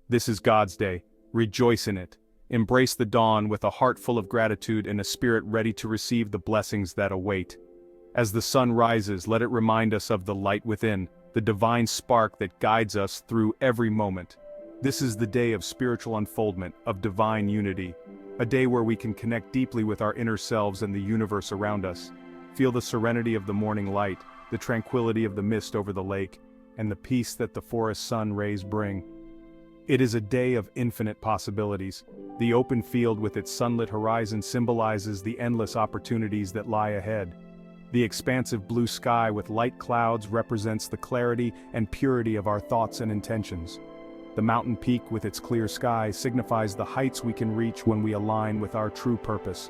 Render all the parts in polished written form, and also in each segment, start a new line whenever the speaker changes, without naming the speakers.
This is God's day. Rejoice in it. Embrace the dawn with a heart full of gratitude and a spirit ready to receive the blessings that await. As the sun rises, let it remind us of the light within, the divine spark that guides us through every moment. This is the day of spiritual unfoldment, of divine unity. A day where we can connect deeply with our inner selves and the universe around us. Feel the serenity of the morning light, the tranquility of the mist over the lake, and the peace that the forest sun rays bring. It is a day of infinite possibilities. The open field with its sunlit horizon symbolizes the endless opportunities that lie ahead. The expansive blue sky with light clouds represents the clarity and purity of our thoughts and intentions. The mountain peak with its clear sky signifies the heights we can reach when we align with our true purpose.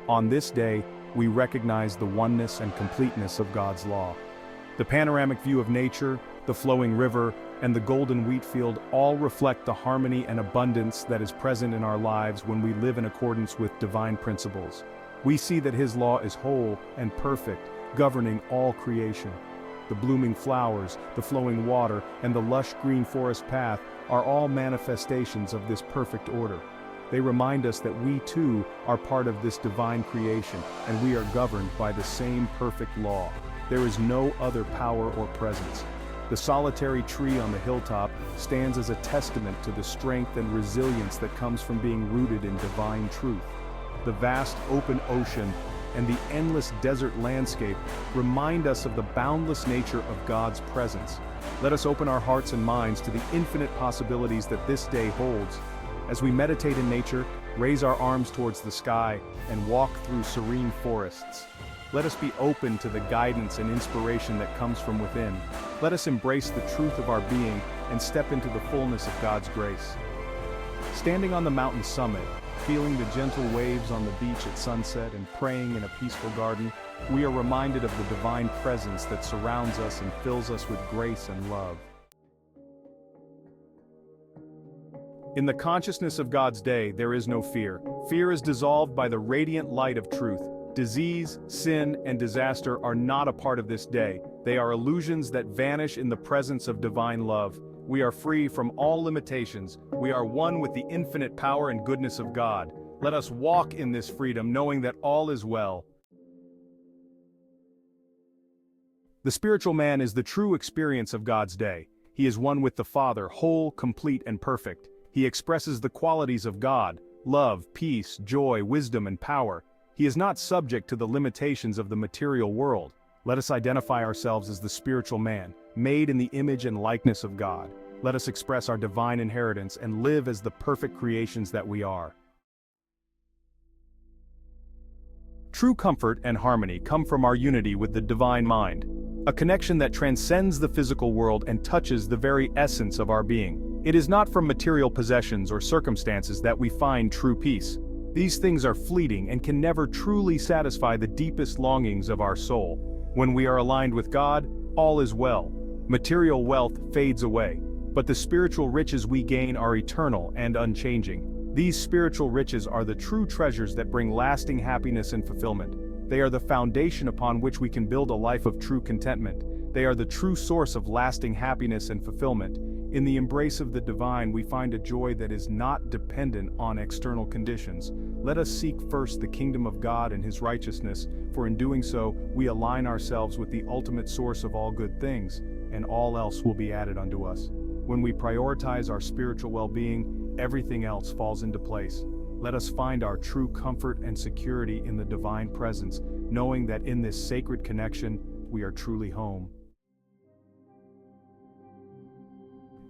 On this day, we recognize the oneness and completeness of God's law. The panoramic view of nature, the flowing river, and the golden wheat field all reflect the harmony and abundance that is present in our lives when we live in accordance with divine principles. We see that His law is whole and perfect, governing all creation. The blooming flowers, the flowing water, and the lush green forest path are all manifestations of this perfect order. They remind us that we too are part of this divine creation, and we are governed by the same perfect law. There is no other power or presence. The solitary tree on the hilltop stands as a testament to the strength and resilience that comes from being rooted in divine truth. The vast open ocean and the endless desert landscape remind us of the boundless nature of God's presence. Let us open our hearts and minds to the infinite possibilities that this day holds. As we meditate in nature, raise our arms towards the sky, and walk through serene forests. Let us be open to the guidance and inspiration that comes from within. Let us embrace the truth of our being and step into the fullness of God's grace. Standing on the mountain summit, feeling the gentle waves on the beach at sunset and praying in a peaceful garden, we are reminded of the divine presence that surrounds us and fills us with grace and love. In the consciousness of God's day, there is no fear. Fear is dissolved by the radiant light of truth. Disease, sin, and disaster are not a part of this day. They are illusions that vanish in the presence of divine love. We are free from all limitations. We are one with the infinite power and goodness of God. Let us walk in this freedom, knowing that all is well. The spiritual man is the true experience of God's day. He is one with the Father, whole, complete, and perfect. He expresses the qualities of God: love, peace, joy, wisdom, and power. He is not subject to the limitations of the material world. Let us identify ourselves as the spiritual man, made in the image and likeness of God. Let us express our divine inheritance and live as the perfect creations that we are. True comfort and harmony come from our unity with the divine mind, a connection that transcends the physical world and touches the very essence of our being. It is not from material possessions or circumstances that we find true peace. These things are fleeting and can never truly satisfy the deepest longings of our soul. When we are aligned with God, all is well. Material wealth fades away, but the spiritual riches we gain are eternal and unchanging. These spiritual riches are the true treasures that bring lasting happiness and fulfillment. They are the foundation upon which we can build a life of true contentment. They are the true source of lasting happiness and fulfillment. In the embrace of the divine, we find a joy that is not dependent on external conditions. Let us seek first the kingdom of God and His righteousness, for in doing so, we align ourselves with the ultimate source of all good things, and all else will be added unto us. When we prioritize our spiritual well-being, everything else falls into place. Let us find our true comfort and security in the divine presence, knowing that in this sacred connection, we are truly home.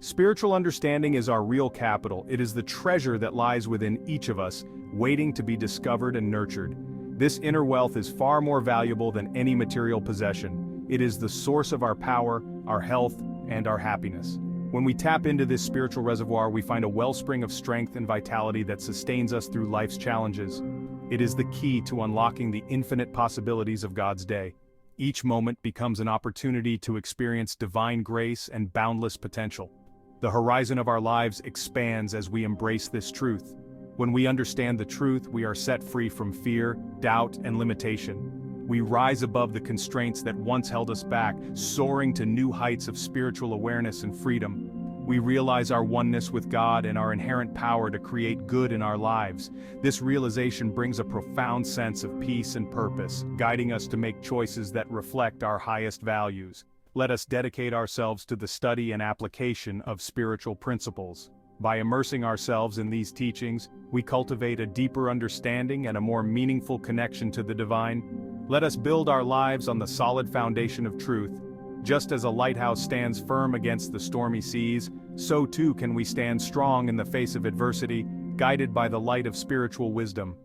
Spiritual understanding is our real capital. It is the treasure that lies within each of us, waiting to be discovered and nurtured. This inner wealth is far more valuable than any material possession. It is the source of our power, our health, and our happiness. When we tap into this spiritual reservoir, we find a wellspring of strength and vitality that sustains us through life's challenges. It is the key to unlocking the infinite possibilities of God's day. Each moment becomes an opportunity to experience divine grace and boundless potential. The horizon of our lives expands as we embrace this truth. When we understand the truth, we are set free from fear, doubt, and limitation. We rise above the constraints that once held us back, soaring to new heights of spiritual awareness and freedom. We realize our oneness with God and our inherent power to create good in our lives. This realization brings a profound sense of peace and purpose, guiding us to make choices that reflect our highest values. Let us dedicate ourselves to the study and application of spiritual principles. By immersing ourselves in these teachings, we cultivate a deeper understanding and a more meaningful connection to the divine. Let us build our lives on the solid foundation of truth. Just as a lighthouse stands firm against the stormy seas, so too can we stand strong in the face of adversity, guided by the light of spiritual wisdom.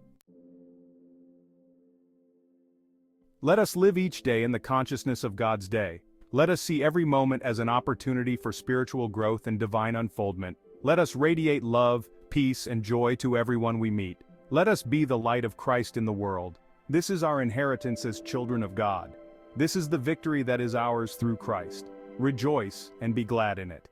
Let us live each day in the consciousness of God's day. Let us see every moment as an opportunity for spiritual growth and divine unfoldment. Let us radiate love, peace, and joy to everyone we meet. Let us be the light of Christ in the world. This is our inheritance as children of God. This is the victory that is ours through Christ. Rejoice and be glad in it.